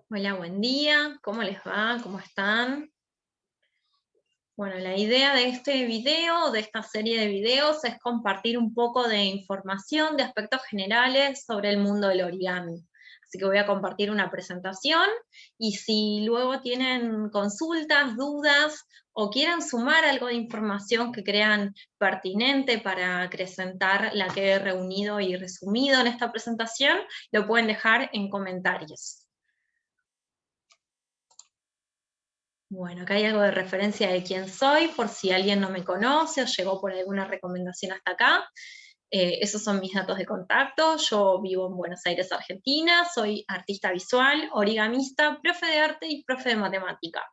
Hola, buen día. ¿Cómo les va? ¿Cómo están? Bueno, la idea de este video, de esta serie de videos, es compartir un poco de información, de aspectos generales sobre el mundo del origami. Así que voy a compartir una presentación y si luego tienen consultas, dudas o quieren sumar algo de información que crean pertinente para acrecentar la que he reunido y resumido en esta presentación, lo pueden dejar en comentarios. Bueno, acá hay algo de referencia de quién soy, por si alguien no me conoce o llegó por alguna recomendación hasta acá. Esos son mis datos de contacto. Yo vivo en Buenos Aires, Argentina. Soy artista visual, origamista, profe de arte y profe de matemática.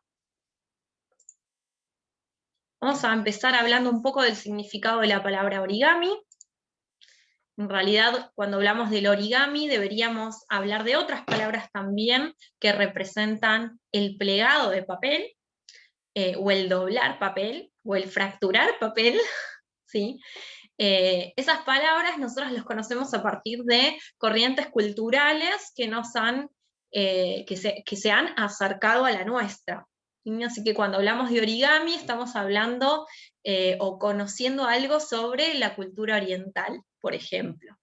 Vamos a empezar hablando un poco del significado de la palabra origami. En realidad, cuando hablamos del origami, deberíamos hablar de otras palabras también que representan el plegado de papel, o el doblar papel, o el fracturar papel, ¿sí? Esas palabras nosotros las conocemos a partir de corrientes culturales que que se han acercado a la nuestra. Así que cuando hablamos de origami estamos hablando o conociendo algo sobre la cultura oriental, por ejemplo.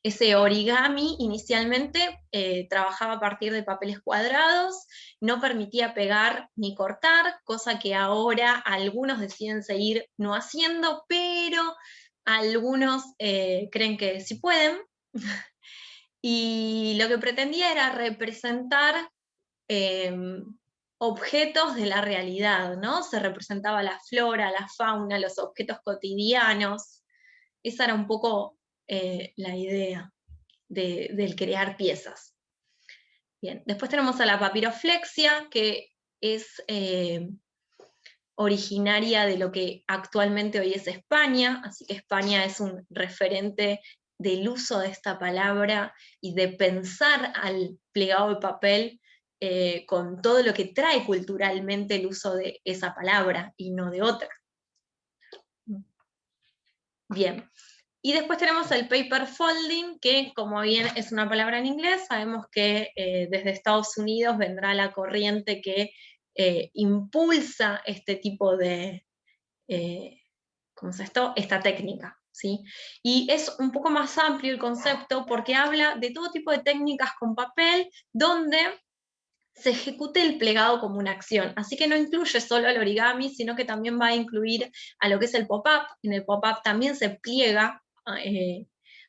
Ese origami inicialmente trabajaba a partir de papeles cuadrados, no permitía pegar ni cortar, cosa que ahora algunos deciden seguir no haciendo, pero algunos creen que sí pueden. Y lo que pretendía era representar eh, objetos de la realidad, ¿no? Se representaba la flora, la fauna, los objetos cotidianos. Esa era un poco la idea del crear piezas. Bien, después tenemos a la papiroflexia, que es originaria de lo que actualmente hoy es España, así que España es un referente del uso de esta palabra y de pensar al plegado de papel con todo lo que trae culturalmente el uso de esa palabra y no de otra. Bien, y después tenemos el paper folding, que como bien es una palabra en inglés, sabemos que desde Estados Unidos vendrá la corriente que impulsa este tipo de, ¿cómo es esto? Esta técnica, ¿sí? Y es un poco más amplio el concepto porque habla de todo tipo de técnicas con papel donde se ejecute el plegado como una acción. Así que no incluye solo el origami, sino que también va a incluir a lo que es el pop-up. En el pop-up también se pliega,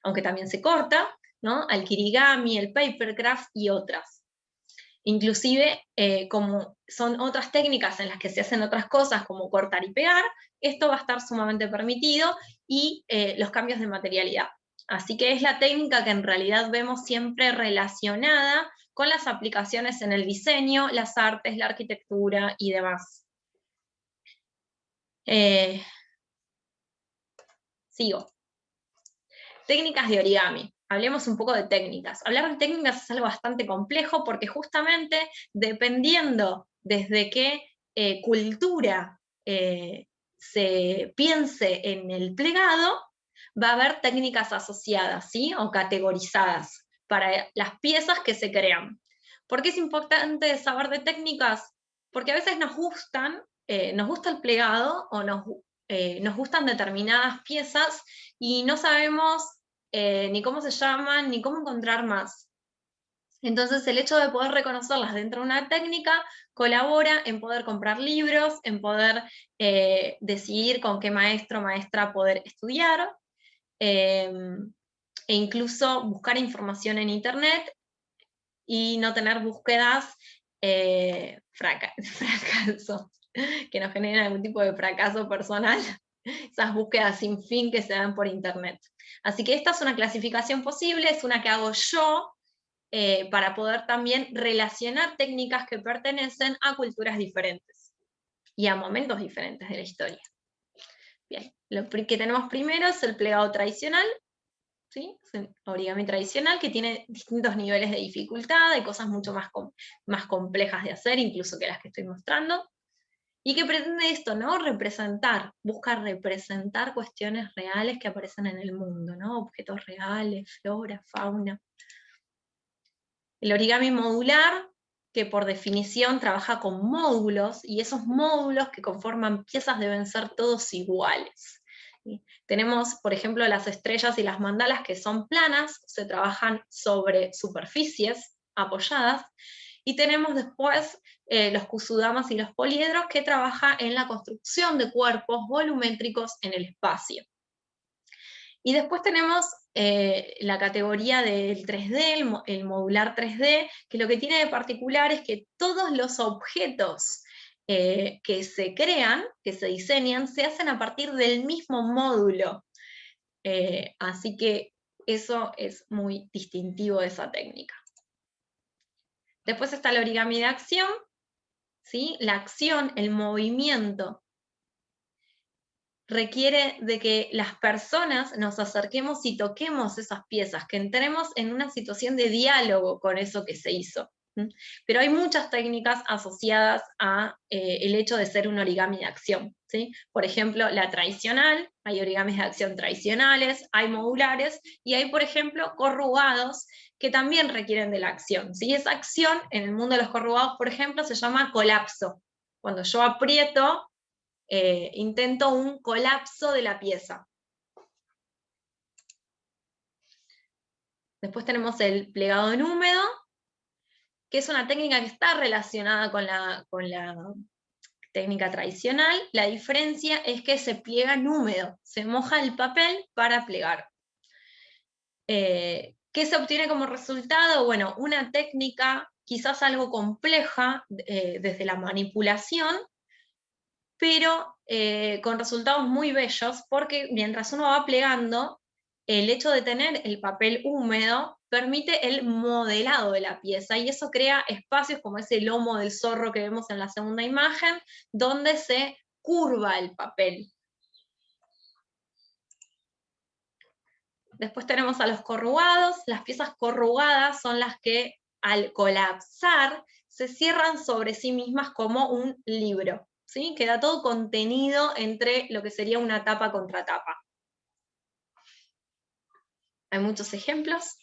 aunque también se corta, ¿no? Al kirigami, el papercraft y otras. Inclusive, como son otras técnicas en las que se hacen otras cosas, como cortar y pegar, esto va a estar sumamente permitido, y los cambios de materialidad. Así que es la técnica que en realidad vemos siempre relacionada con las aplicaciones en el diseño, las artes, la arquitectura y demás. Sigo. Técnicas de origami. Hablemos un poco de técnicas. Hablar de técnicas es algo bastante complejo porque justamente dependiendo desde qué cultura se piense en el plegado, va a haber técnicas asociadas, ¿sí? O categorizadas para las piezas que se crean. ¿Por qué es importante saber de técnicas? Porque a veces nos gusta el plegado o nos gustan determinadas piezas y no sabemos ni cómo se llaman, ni cómo encontrar más. Entonces el hecho de poder reconocerlas dentro de una técnica colabora en poder comprar libros, en poder decidir con qué maestro o maestra poder estudiar, e incluso buscar información en internet y no tener búsquedas fracaso, que nos generen algún tipo de fracaso personal, esas búsquedas sin fin que se dan por internet. Así que esta es una clasificación posible, es una que hago yo para poder también relacionar técnicas que pertenecen a culturas diferentes y a momentos diferentes de la historia. Bien, lo que tenemos primero es el plegado tradicional, ¿sí? Es el origami tradicional que tiene distintos niveles de dificultad, hay cosas mucho más complejas de hacer, incluso que las que estoy mostrando, y que pretende esto, ¿no? Busca representar cuestiones reales que aparecen en el mundo, ¿no? Objetos reales, flora, fauna. El origami modular, que por definición trabaja con módulos, y esos módulos que conforman piezas deben ser todos iguales. ¿Sí? Tenemos, por ejemplo, las estrellas y las mandalas que son planas, se trabajan sobre superficies apoyadas, y tenemos después los kusudamas y los poliedros que trabajan en la construcción de cuerpos volumétricos en el espacio. Y después tenemos la categoría del 3D, el modular 3D, que lo que tiene de particular es que todos los objetos que se crean, que se diseñan, se hacen a partir del mismo módulo. Así que eso es muy distintivo de esa técnica. Después está el origami de acción, ¿sí? La acción, el movimiento, requiere de que las personas nos acerquemos y toquemos esas piezas, que entremos en una situación de diálogo con eso que se hizo. Pero hay muchas técnicas asociadas a el hecho de ser un origami de acción, ¿sí? Por ejemplo, la tradicional, hay origamis de acción tradicionales, hay modulares, y hay, por ejemplo, corrugados, que también requieren de la acción, ¿sí? Esa acción, en el mundo de los corrugados, por ejemplo, se llama colapso. Cuando yo aprieto, intento un colapso de la pieza. Después tenemos el plegado en húmedo, que es una técnica que está relacionada con la técnica tradicional. La diferencia es que se pliega en húmedo, se moja el papel para plegar. ¿Qué se obtiene como resultado? Bueno, una técnica quizás algo compleja desde la manipulación, pero con resultados muy bellos, porque mientras uno va plegando, el hecho de tener el papel húmedo permite el modelado de la pieza, y eso crea espacios como ese lomo del zorro que vemos en la segunda imagen, donde se curva el papel. Después tenemos a los corrugados. Las piezas corrugadas son las que al colapsar se cierran sobre sí mismas como un libro, ¿sí? Queda todo contenido entre lo que sería una tapa contra tapa. Hay muchos ejemplos.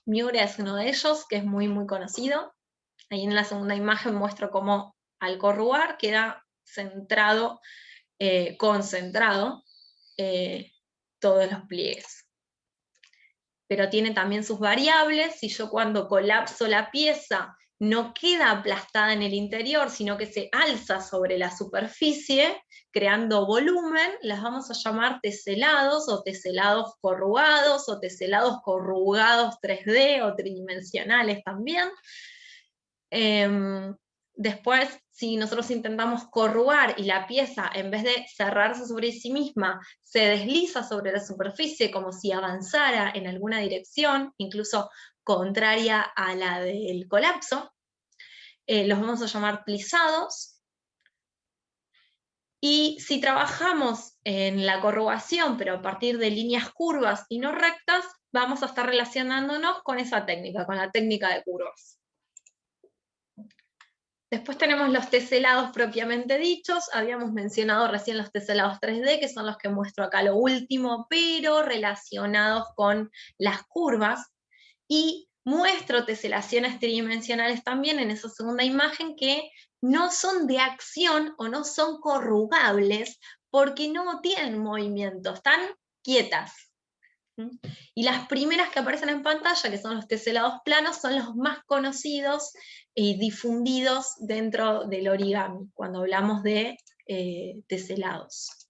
Miura es uno de ellos, que es muy, muy conocido. Ahí en la segunda imagen muestro cómo al corrugar queda centrado, concentrado, todos los pliegues. Pero tiene también sus variables. Si yo cuando colapso la pieza no queda aplastada en el interior, sino que se alza sobre la superficie, creando volumen, las vamos a llamar teselados, o teselados corrugados, o teselados corrugados 3D, o tridimensionales también. Después, si nosotros intentamos corrugar y la pieza, en vez de cerrarse sobre sí misma, se desliza sobre la superficie como si avanzara en alguna dirección, incluso contraria a la del colapso, los vamos a llamar plisados. Y si trabajamos en la corrugación, pero a partir de líneas curvas y no rectas, vamos a estar relacionándonos con esa técnica, con la técnica de curvas. Después tenemos los teselados propiamente dichos. Habíamos mencionado recién los teselados 3D, que son los que muestro acá lo último, pero relacionados con las curvas. Y muestro teselaciones tridimensionales también en esa segunda imagen, que no son de acción o no son corrugables porque no tienen movimiento, están quietas. Y las primeras que aparecen en pantalla, que son los teselados planos, son los más conocidos y difundidos dentro del origami, cuando hablamos de teselados.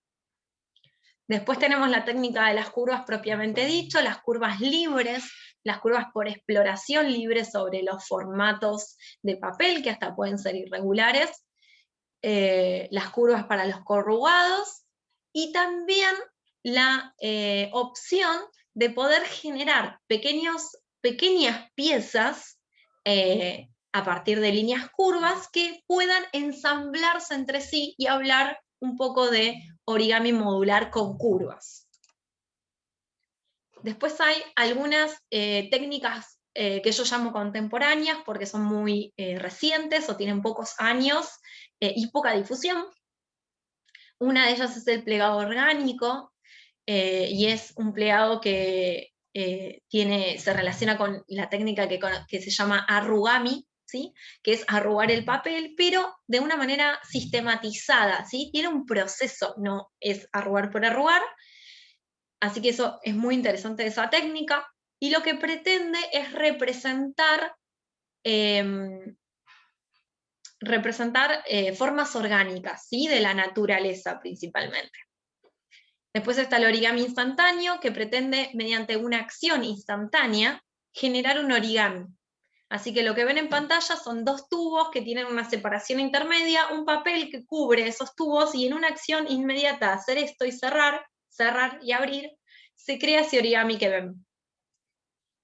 Después tenemos la técnica de las curvas propiamente dicho, las curvas libres, las curvas por exploración libre sobre los formatos de papel, que hasta pueden ser irregulares, las curvas para los corrugados, y también la opción de poder generar pequeñas piezas a partir de líneas curvas que puedan ensamblarse entre sí y hablar un poco de origami modular con curvas. Después hay algunas técnicas que yo llamo contemporáneas porque son muy recientes o tienen pocos años y poca difusión. Una de ellas es el plegado orgánico, y es un plegado que se relaciona con la técnica que se llama arrugami, ¿sí? Que es arrugar el papel, pero de una manera sistematizada, ¿sí? Tiene un proceso, no es arrugar por arrugar, así que eso es muy interesante de esa técnica, y lo que pretende es representar formas orgánicas, ¿sí? De la naturaleza principalmente. Después está el origami instantáneo, que pretende, mediante una acción instantánea, generar un origami. Así que lo que ven en pantalla son dos tubos que tienen una separación intermedia, un papel que cubre esos tubos, y en una acción inmediata, hacer esto y cerrar, cerrar y abrir, se crea ese origami que ven.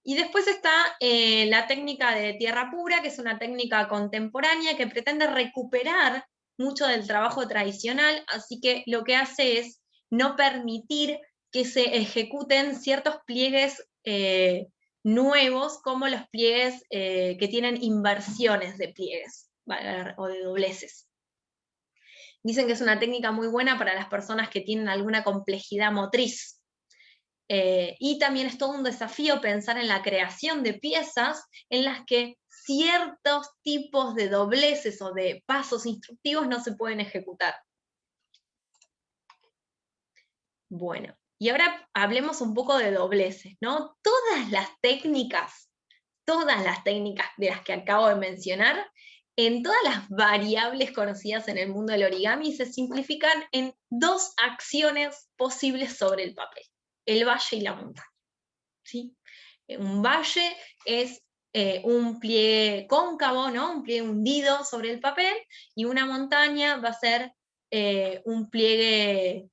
Y después está la técnica de tierra pura, que es una técnica contemporánea que pretende recuperar mucho del trabajo tradicional, así que lo que hace es no permitir que se ejecuten ciertos pliegues nuevos, como los pliegues que tienen inversiones de pliegues o de dobleces. Dicen que es una técnica muy buena para las personas que tienen alguna complejidad motriz. Y también es todo un desafío pensar en la creación de piezas en las que ciertos tipos de dobleces o de pasos instructivos no se pueden ejecutar. Bueno, y ahora hablemos un poco de dobleces, ¿no? Todas las técnicas de las que acabo de mencionar, en todas las variables conocidas en el mundo del origami, se simplifican en dos acciones posibles sobre el papel: el valle y la montaña. ¿Sí? Un valle es un pliegue cóncavo, ¿no? Un pliegue hundido sobre el papel, y una montaña va a ser un pliegue,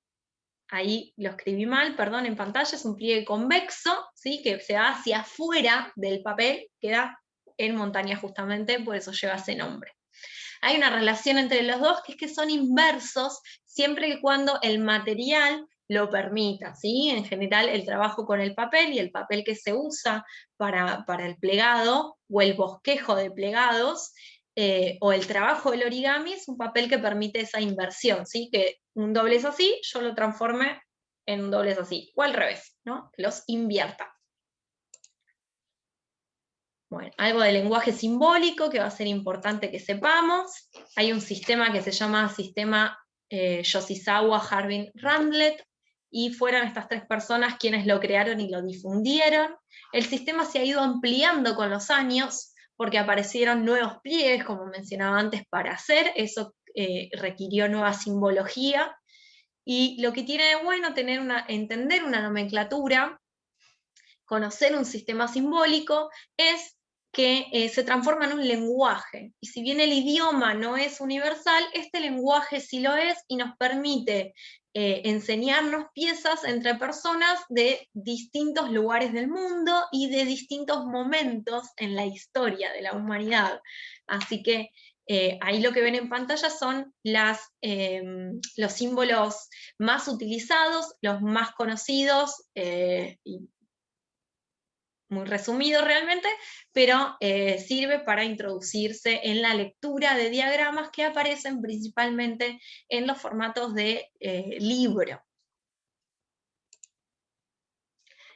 ahí lo escribí mal, perdón, en pantalla, es un pliegue convexo, ¿sí? Que se va hacia afuera del papel, queda en montaña justamente, por eso lleva ese nombre. Hay una relación entre los dos, que es que son inversos siempre y cuando el material lo permita, ¿sí? En general, el trabajo con el papel y el papel que se usa para el plegado o el bosquejo de plegados, o el trabajo del origami, es un papel que permite esa inversión, ¿sí? Que un doblez así, yo lo transforme en un doblez así, o al revés, ¿no? Los invierta. Bueno, algo de lenguaje simbólico que va a ser importante que sepamos. Hay un sistema que se llama sistema Yoshizawa Harbin Randlet, y fueron estas tres personas quienes lo crearon y lo difundieron. El sistema se ha ido ampliando con los años, porque aparecieron nuevos pliegues, como mencionaba antes, para hacer. Eso requirió nueva simbología, y lo que tiene de bueno entender una nomenclatura, conocer un sistema simbólico, es que se transforma en un lenguaje. Y si bien el idioma no es universal, este lenguaje sí lo es, y nos permite enseñarnos piezas entre personas de distintos lugares del mundo y de distintos momentos en la historia de la humanidad. Así que ahí lo que ven en pantalla son los símbolos más utilizados, los más conocidos, y muy resumido realmente, pero sirve para introducirse en la lectura de diagramas que aparecen principalmente en los formatos de libro.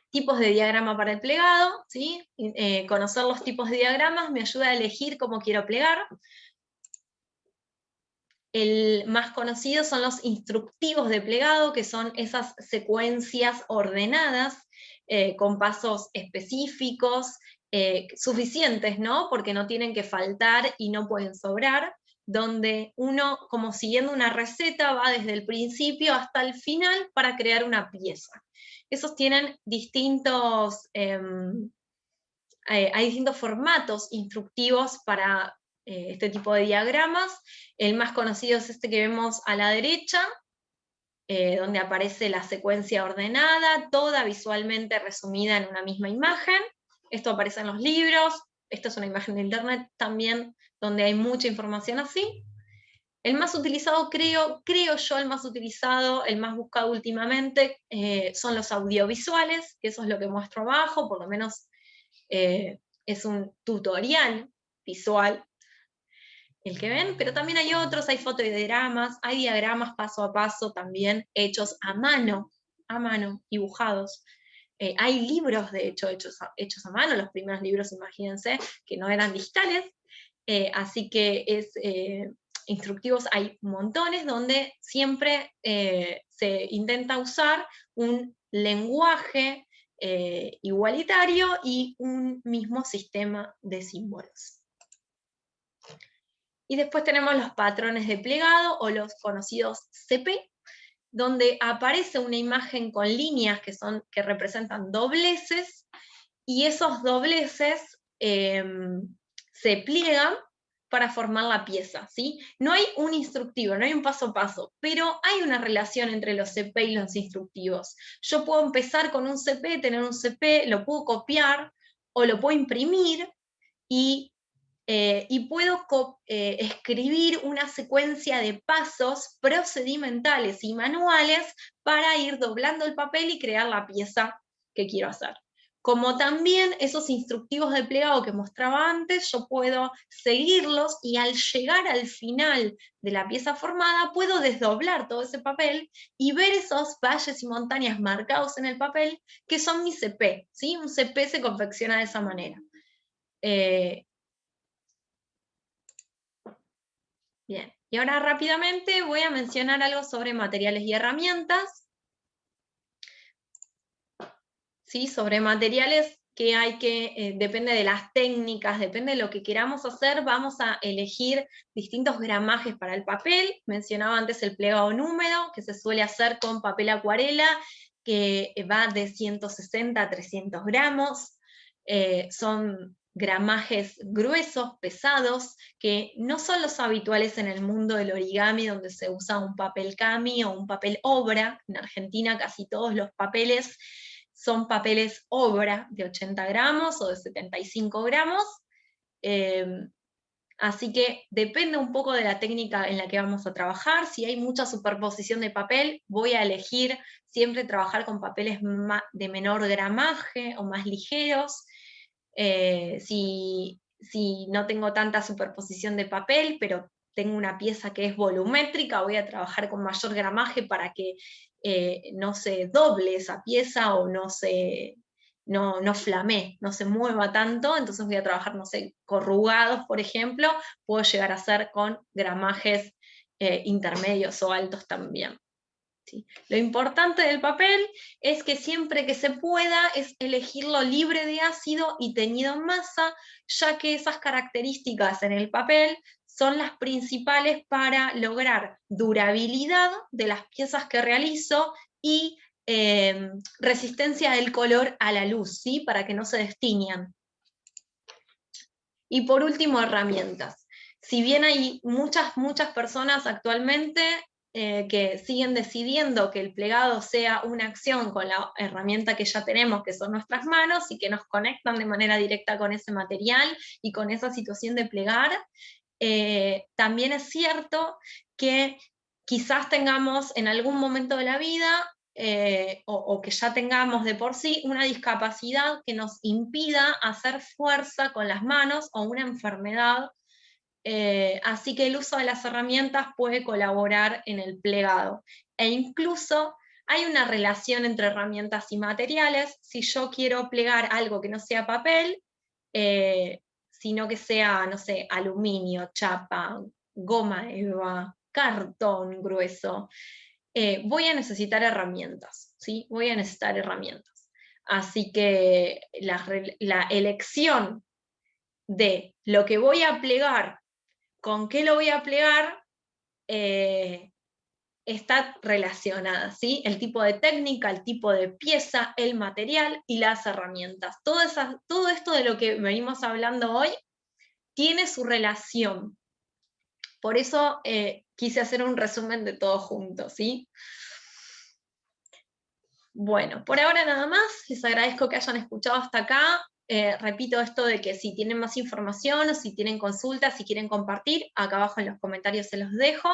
Tipos de diagrama para el plegado, ¿sí? Conocer los tipos de diagramas me ayuda a elegir cómo quiero plegar. El más conocido son los instructivos de plegado, que son esas secuencias ordenadas con pasos específicos, suficientes, ¿no? Porque no tienen que faltar y no pueden sobrar, donde uno, como siguiendo una receta, va desde el principio hasta el final para crear una pieza. Esos tienen hay distintos formatos instructivos para este tipo de diagramas. El más conocido es este que vemos a la derecha, donde aparece la secuencia ordenada, toda visualmente resumida en una misma imagen. Esto aparece en los libros, esta es una imagen de internet también, donde hay mucha información así. El más utilizado, creo yo, el más utilizado, el más buscado últimamente, son los audiovisuales, que eso es lo que muestro abajo, por lo menos es un tutorial visual el que ven, pero también hay otros, hay fotodiagramas, hay diagramas paso a paso también hechos a mano, dibujados. hay libros, de hecho, hechos a mano, los primeros libros, imagínense, que no eran digitales, así que instructivos hay montones, donde siempre se intenta usar un lenguaje igualitario y un mismo sistema de símbolos. Y después tenemos los patrones de plegado, o los conocidos CP, donde aparece una imagen con líneas que representan dobleces, y esos dobleces se pliegan para formar la pieza, ¿sí? No hay un instructivo, no hay un paso a paso, pero hay una relación entre los CP y los instructivos. Yo puedo empezar con un CP, tener un CP, lo puedo copiar, o lo puedo imprimir, y puedo escribir una secuencia de pasos procedimentales y manuales para ir doblando el papel y crear la pieza que quiero hacer. Como también esos instructivos de plegado que mostraba antes, yo puedo seguirlos, y al llegar al final de la pieza formada, puedo desdoblar todo ese papel y ver esos valles y montañas marcados en el papel, que son mi CP, ¿sí? Un CP se confecciona de esa manera. Bien, y ahora rápidamente voy a mencionar algo sobre materiales y herramientas. ¿Sí? Sobre materiales que hay que, depende de las técnicas, depende de lo que queramos hacer, vamos a elegir distintos gramajes para el papel. Mencionaba antes el plegado en húmedo, que se suele hacer con papel acuarela, que va de 160 a 300 gramos. Son gramajes gruesos, pesados, que no son los habituales en el mundo del origami, donde se usa un papel kami o un papel obra. En Argentina casi todos los papeles son papeles obra de 80 gramos o de 75 gramos, así que depende un poco de la técnica en la que vamos a trabajar. Si hay mucha superposición de papel, voy a elegir siempre trabajar con papeles de menor gramaje o más ligeros. Si no tengo tanta superposición de papel, pero tengo una pieza que es volumétrica, voy a trabajar con mayor gramaje para que no se doble esa pieza, o no flamee, no se mueva tanto. Entonces voy a trabajar, no sé, corrugados, por ejemplo, puedo llegar a hacer con gramajes intermedios o altos también. ¿Sí? Lo importante del papel es que siempre que se pueda es elegirlo libre de ácido y teñido en masa, ya que esas características en el papel son las principales para lograr durabilidad de las piezas que realizo y resistencia del color a la luz, ¿sí? Para que no se destiñan. Y por último, herramientas. Si bien hay muchas personas actualmente que siguen decidiendo que el plegado sea una acción con la herramienta que ya tenemos, que son nuestras manos, y que nos conectan de manera directa con ese material y con esa situación de plegar, también es cierto que quizás tengamos en algún momento de la vida, o que ya tengamos de por sí una discapacidad que nos impida hacer fuerza con las manos, o una enfermedad, así que el uso de las herramientas puede colaborar en el plegado. E incluso hay una relación entre herramientas y materiales. Si yo quiero plegar algo que no sea papel, sino que sea, no sé, aluminio, chapa, goma eva, cartón grueso, voy a necesitar herramientas, ¿sí? Voy a necesitar herramientas. Así que la elección de lo que voy a plegar, con qué lo voy a plegar, está relacionada, ¿sí? El tipo de técnica, el tipo de pieza, el material y las herramientas. Todo esto de lo que venimos hablando hoy tiene su relación. Por eso quise hacer un resumen de todo junto, ¿sí? Bueno, por ahora nada más. Les agradezco que hayan escuchado hasta acá. Repito esto de que si tienen más información, o si tienen consultas, si quieren compartir, acá abajo en los comentarios se los dejo.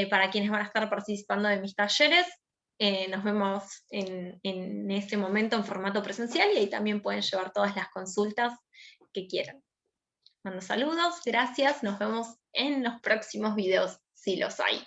Para quienes van a estar participando de mis talleres, nos vemos en ese momento en formato presencial, y ahí también pueden llevar todas las consultas que quieran. Mando saludos, gracias, nos vemos en los próximos videos, si los hay.